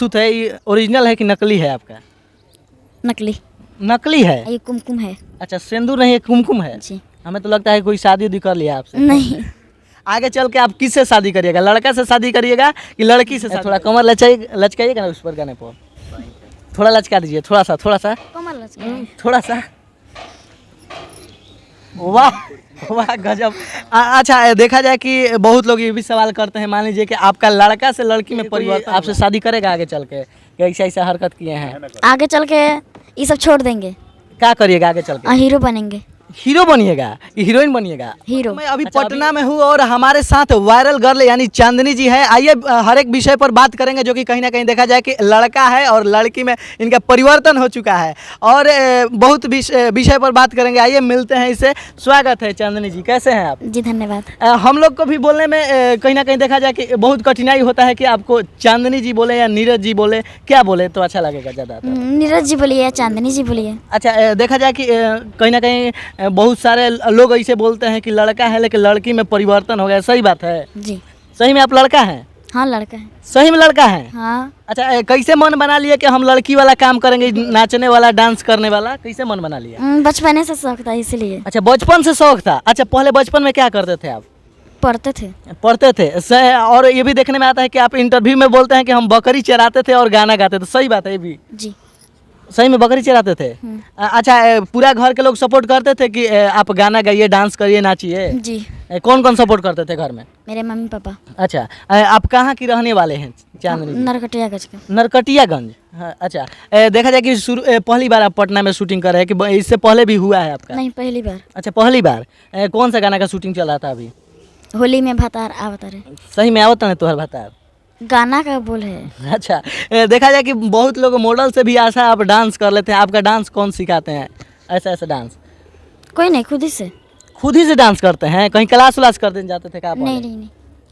मंगलसूत्र है ये ओरिजिनल है कि नकली है आपका? नकली। नकली है? ये कुमकुम है। अच्छा, सिंदूर नहीं है, कुमकुम है। जी। हमें तो लगता है कोई शादी उदी कर लिया आपसे। नहीं। आगे चल के आप किससे शादी करिएगा, लड़का से शादी करिएगा कि लड़की से? थोड़ा कमर लचकाइएगा ना उस पर गाने पर, थोड़ा लचका दीजिए, थोड़ा सा कमर लचका है। थोड़ा सा। वाह वाह गजब। अच्छा, देखा जाए कि बहुत लोग ये भी सवाल करते हैं, मान लीजिए कि आपका लड़का से लड़की में परिवर्तन आपसे शादी करेगा आगे चल के, कि ऐसा ऐसा हरकत किए हैं? आगे चल के ये सब छोड़ देंगे। क्या करिएगा आगे चल के? हीरो बनेंगे। हीरो बनिएगा कि हीरोइन बनिएगा? हीरो। मैं अभी पटना में हूँ और हमारे साथ वायरल गर्ल यानी चांदनी जी है। आइए हर एक विषय पर बात करेंगे जो कि कहीं ना कहीं देखा जाए कि लड़का है और लड़की में इनका परिवर्तन हो चुका है, और बहुत विषय पर बात करेंगे। आइए मिलते हैं इससे। स्वागत है चांदनी जी, कैसे हैं आप? जी धन्यवाद। हम लोग को भी बोलने में कहीं ना कहीं देखा जाए कि बहुत कठिनाई होता है कि आपको चांदनी जी बोले या नीरज जी बोले, क्या बोले तो अच्छा लगेगा ज़्यादा? नीरज जी बोलिए, चांदनी जी बोलिए। अच्छा, देखा जाए कि कहीं ना कहीं बहुत सारे लोग ऐसे बोलते हैं कि लड़का है लेकिन लड़की में परिवर्तन हो गया, सही बात है? जी। सही में आप लड़का हैं? हाँ लड़का है। सही में लड़का हैं? हाँ। अच्छा, कैसे मन बना लिए कि हम लड़की वाला काम करेंगे, नाचने वाला, डांस करने वाला, कैसे मन बना लिया? बचपने से शौक था इसलिए। अच्छा, बचपन से शौक था। अच्छा, पहले बचपन में क्या करते थे आप? पढ़ते थे। पढ़ते थे। और ये भी देखने में आता है कि आप इंटरव्यू में बोलते हैं कि हम बकरी चराते थे और गाना गाते थे, सही बात है ये भी? जी। सही में बकरी चराते थे? अच्छा, पूरा घर के लोग सपोर्ट करते थे कि आप गाना गाइए, डांस करिए, नाचिए? जी। कौन कौन सपोर्ट करते थे घर में? मेरे मम्मी पापा। अच्छा, आप कहाँ की रहने वाले हैं चांदनी जी? नरकटियागंज का। नरकटियागंज। हाँ, अच्छा, देखा जाए कि पहली बार आप पटना में शूटिंग कर रहे हैं कि इससे पहले भी हुआ है आपका? नहीं, पहली बार। अच्छा, पहली बार। कौन सा गाना का शूटिंग चल रहा था अभी? होली में भतार आवता रे। सही में आवता है तोहर भतार? गाना का बोल है। अच्छा, देखा जाए कि बहुत लोग मॉडल से भी ऐसा आप डांस कर लेते हैं, आपका डांस कौन सिखाते हैं? ऐसा ऐसा डांस कोई नहीं, खुद ही से। खुद ही से डांस करते हैं? कहीं क्लास व्लास करने जाते थे क्या? नहीं नहीं नहीं।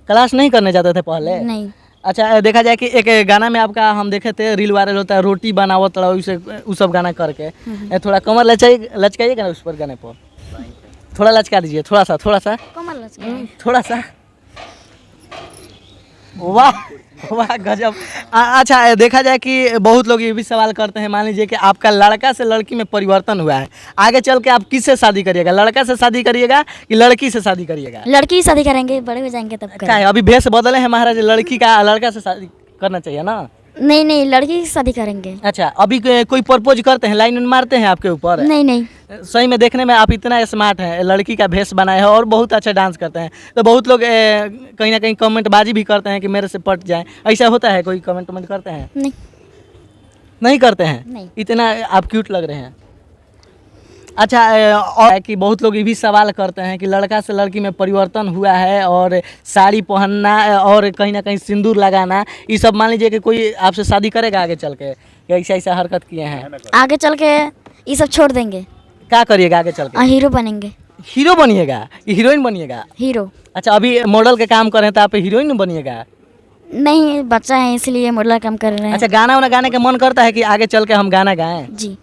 क्लास नहीं करने जाते थे पहले? नहीं। अच्छा, देखा जाए कि एक गाना में आपका हम देखे थे, रील वायरल होता है, रोटी बनाओ तड़ाओ, उसे उस सब गाना करके। थोड़ा कमर लचकाइएगा ना उस पर गाने पर, थोड़ा लचका दीजिए, थोड़ा सा कमर लचका है। थोड़ा सा। वाह वाह गजब। अच्छा, देखा जाए कि बहुत लोग ये भी सवाल करते हैं, मान लीजिए कि आपका लड़का से लड़की में परिवर्तन हुआ है, आगे चल के आप किससे शादी करिएगा, लड़का से शादी करिएगा कि लड़की से शादी करिएगा? लड़की ही शादी करेंगे, बड़े हो जाएंगे तब क्या है, अभी भेष बदले हैं महाराज, लड़की का लड़का से शादी करना चाहिए ना? नहीं नहीं, लड़की ही शादी करेंगे। अच्छा, अभी कोई प्रपोज करते हैं, लाइन मारते हैं आपके ऊपर? नहीं नहीं। सही में देखने में आप इतना स्मार्ट हैं, लड़की का भेष बनाए हैं और बहुत अच्छा डांस करते हैं, तो बहुत लोग कहीं ना कहीं कमेंट बाजी भी करते हैं कि मेरे से पट जाए, ऐसा होता है? कोई कमेंट करते हैं? नहीं। नहीं करते हैं? नहीं। इतना आप क्यूट लग रहे हैं। अच्छा, और कि बहुत लोग ये भी सवाल करते हैं कि लड़का से लड़की में परिवर्तन हुआ है और साड़ी पहनना और कहीं ना कहीं सिंदूर लगाना, ये सब मान लीजिए कि कोई आपसे शादी करेगा आगे चल के, कि ऐसा ऐसा हरकत किए हैं? आगे चल के ये सब छोड़ देंगे। क्या करिएगा आगे चल के? हीरो बनेंगे। हीरो बनिएगा कि हीरोइन बनिएगा? हीरो। अच्छा, अभी मॉडल के काम कर रहे हैं तो आप हीरोइन बनिएगा? नहीं, बच्चा है इसलिए मॉडल काम कर रहे हैं। अच्छा, गाना वाना गाने का मन करता है कि आगे चल के हम गाना गाएं? जी।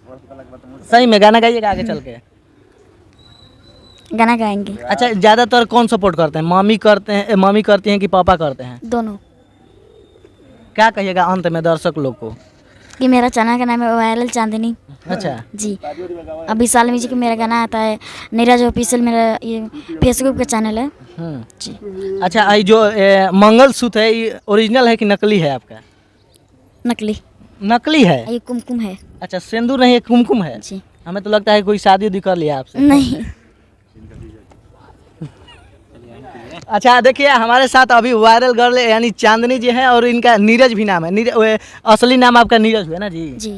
सही में गाना गाइएगा आगे चल के? गाना गाएंगे। अच्छा, ज़्यादातर कौन सपोर्ट करते हैं, मम्मी करती हैं कि पापा करते हैं? दोनों। क्या कहिएगा अंत में दर्शक लोग को? कि मेरा चैनल का नाम है वायरल चांदनी। अच्छा जी। अभी साल म्यूजिक मेरा गाना आता है, नीरज ऑफिशियल मेरा ये फेसबुक का चैनल है। जी। अच्छा, ये जो मंगलसूत्र है ये ओरिजिनल है कि नकली है आपका? नकली। नकली है? ये कुमकुम है। अच्छा, सिंदूर नहीं है, कुमकुम है? जी। हमें तो लगता है कोई शादी उदी कर लिया आपसे। नहीं। अच्छा, देखिए हमारे साथ अभी वायरल गर्ल यानी चांदनी जी हैं और इनका नीरज भी नाम है। असली नाम आपका नीरज है ना जी? जी।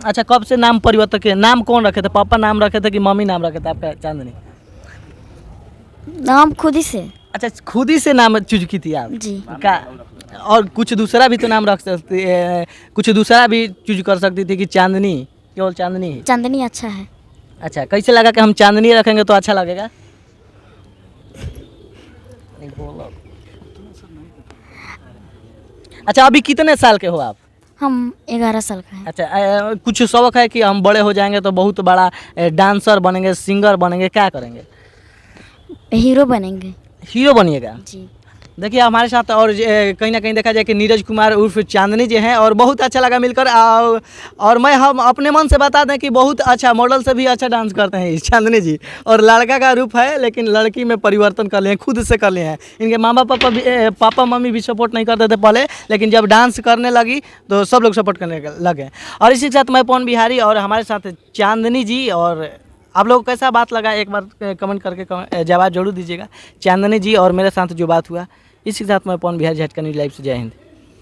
अच्छा, कब से नाम परिवर्तन किया? नाम कौन रखे थे, पापा नाम रखे थे कि मम्मी नाम रखे थे आपका चांदनी? नाम खुद ही से। अच्छा, खुद ही से नाम चूज की थी आप? जी। का और कुछ दूसरा भी तो नाम रख सकती, कुछ दूसरा भी चूज कर सकती थी कि चांदनी, केवल चांदनी ही? चांदनी अच्छा है। अच्छा, कैसे लगा कि हम चांदनी रखेंगे तो अच्छा लगेगा? अच्छा, अभी कितने साल के हो आप? हम 11 साल का है। अच्छा, कुछ शौक है कि हम बड़े हो जाएंगे तो बहुत बड़ा डांसर बनेंगे, सिंगर बनेंगे, क्या करेंगे? हीरो बनेंगे। हीरो बनिएगा? जी। देखिए हमारे साथ और कहीं ना कहीं देखा जाए कि नीरज कुमार उर्फ चांदनी जी हैं और बहुत अच्छा लगा मिलकर और मैं हम अपने मन से बता दें कि बहुत अच्छा मॉडल से भी अच्छा डांस करते हैं इस चांदनी जी। और लड़का का रूप है लेकिन लड़की में परिवर्तन कर लिए हैं, खुद से कर लिए हैं। इनके मामा पापा भी पापा मम्मी भी सपोर्ट नहीं करते थे पहले, लेकिन जब डांस करने लगी तो सब लोग सपोर्ट करने लगे। और इसी के साथ मैं पवन बिहारी और हमारे साथ चांदनी जी। और आप लोगों को कैसा बात लगा एक बार कमेंट करके जवाब जरूर दीजिएगा। चांदनी जी और मेरे साथ जो बात हुआ, इसी के साथ मैं पवन बिहारी झटका न्यूज़ लाइव से जय हिंद।